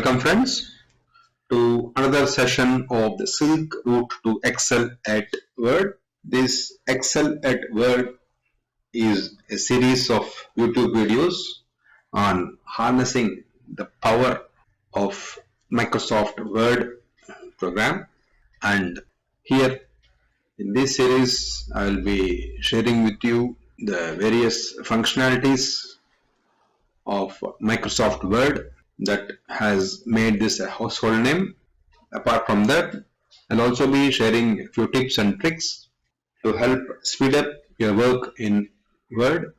Welcome friends to another session of the S.I.L.K route to Excel at Word. This Excel at Word is a series of YouTube videos on harnessing the power of Microsoft Word program, and here in this series I will be sharing with you the various functionalities of Microsoft Word that has made this a household name. Apart from that, I'll also be sharing a few tips and tricks to help speed up your work in Word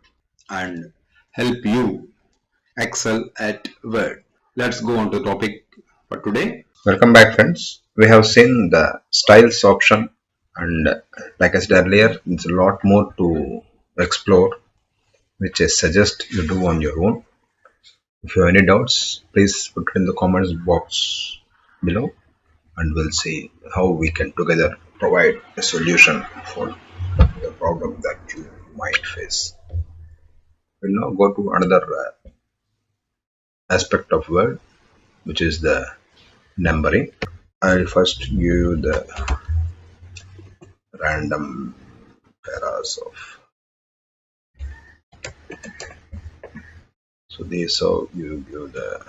and help you excel at Word. Let's go on to the topic for today. Welcome back, friends. We have seen the styles option, and like I said earlier, it's a lot more to explore, which I suggest you do on your own. If you have any doubts, please put it in the comments box below, and we'll see how we can together provide a solution for the problem that you might face. We'll now go to another aspect of Word, which is the numbering. I'll first give you the random paras of. So these are you give the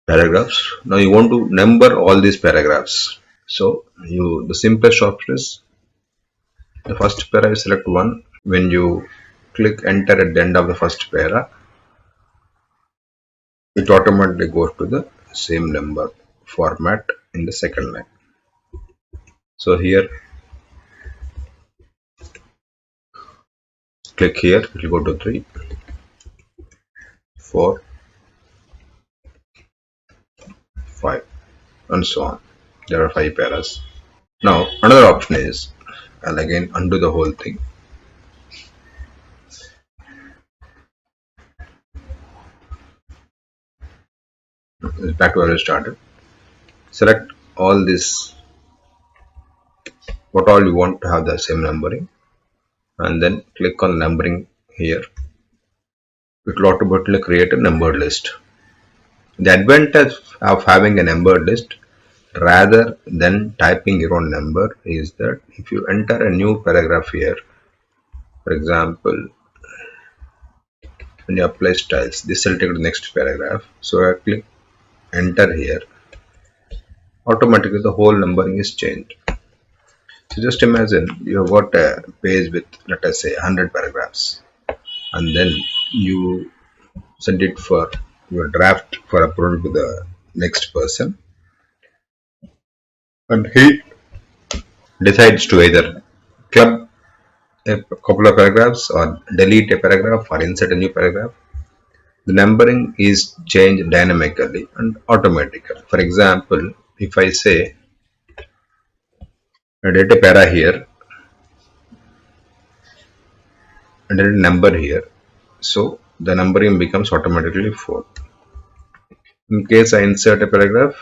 paragraphs. Now you want to number all these paragraphs. So the simplest option is the first para, you select one. When you click enter at the end of the first para, it automatically goes to the same number format in the second line. So here, click here, it will go to 3, 4, 5 and so on. There are 5 paras. Now another option is, I'll again undo the whole thing. Back to where I started. Select all this, what all you want to have the same numbering, and then click on numbering here. It will automatically create a numbered list. The advantage of having a numbered list rather than typing your own number is that if you enter a new paragraph here, for example, when you apply styles, this will take to the next paragraph. So I click enter here, automatically the whole numbering is changed. So just imagine you have got a page with, let us say, 100 paragraphs, and then you send it for your draft for approval to the next person, and he decides to either club a couple of paragraphs or delete a paragraph or insert a new paragraph. The numbering is changed dynamically and automatically. For example, if I say I did a para here and a number here, so the numbering becomes automatically 4. In case I insert a paragraph,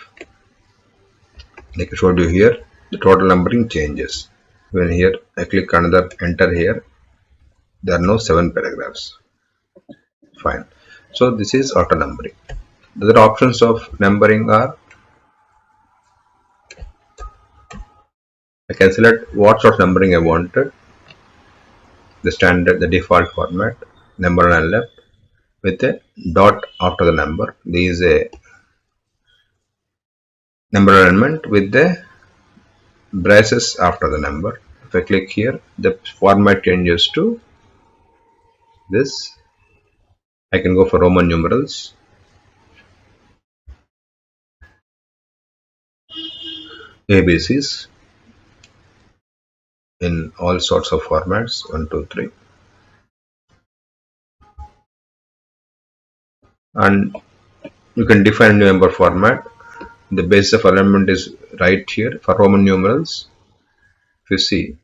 like I showed you here, the total numbering changes. When here I click another enter here, there are no 7 paragraphs. Fine. So this is auto numbering. The other options of numbering are, I can select what sort of numbering I wanted. The standard, the default format, number on left with a dot after the number. There is a number alignment with the braces after the number. If I click here, the format changes to this. I can go for Roman numerals, ABCs in all sorts of formats, 1, 2, 3. And you can define a new number format. The basis of alignment is right here for Roman numerals. If you see,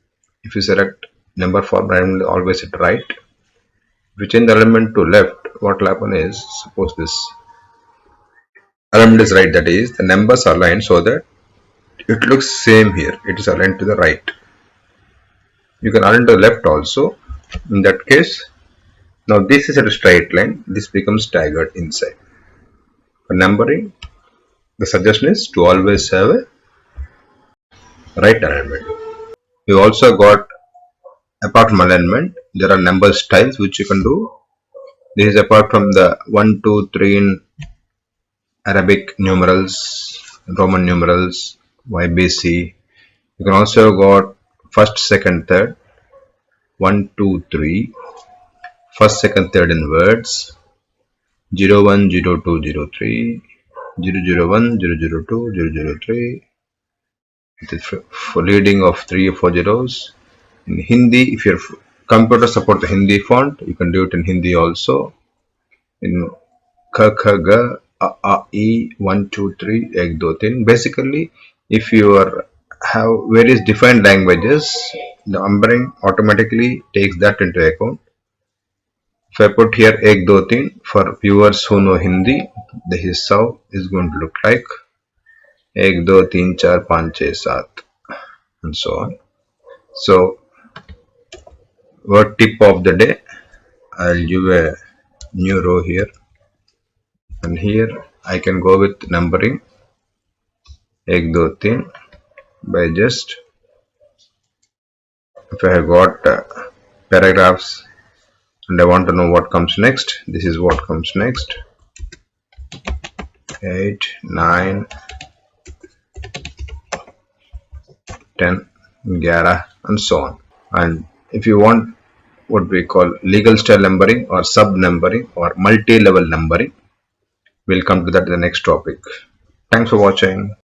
if you select number format, I will always hit right. If you change the element to left, what will happen is, suppose this element is right, that is, the numbers are aligned so that it looks same here. It is aligned to the right. You can align to the left also. In that case, now this is a straight line. This becomes staggered inside. For numbering, the suggestion is to always have a right alignment. We also got, apart from alignment, there are number styles which you can do. This is apart from the 1, 2, 3 in Arabic numerals, Roman numerals, YBC. You can also got first, second, third, 1, 2, 3, first, second, third in words, 0, 1, 0, 2, 0, 3, 0, 0, 1, 0, 0, 2, 0, 0, 3, for leading of 3 or 4 zeros. In Hindi, if your computer support the Hindi font, you can do it in Hindi also. In K, K, G, A, A, E, 1, 2, 3, 1, 2, 3. Basically, if you have various defined languages, the numbering automatically takes that into account. If I put here 1, 2, 3 for viewers who know Hindi, this is how is going to look like 1, 2, 3, 4, 5, 6, 7 and so on. So, word tip of the day, I'll give a new row here, and here I can go with numbering 1, 2, 3 by just, if I have got paragraphs and I want to know what comes next, this is what comes next: 8, 9, 10, 11 and so on. And if you want what we call legal style numbering or sub numbering or multi-level numbering, we'll come to that in the next topic. Thanks for watching.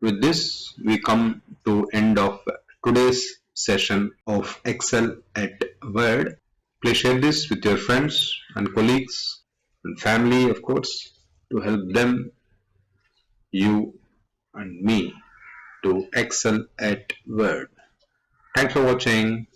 With this, we come to end of today's session of Excel at Word. Please share this with your friends and colleagues and family, of course, to help them, you and me, to excel at Word. Thanks for watching.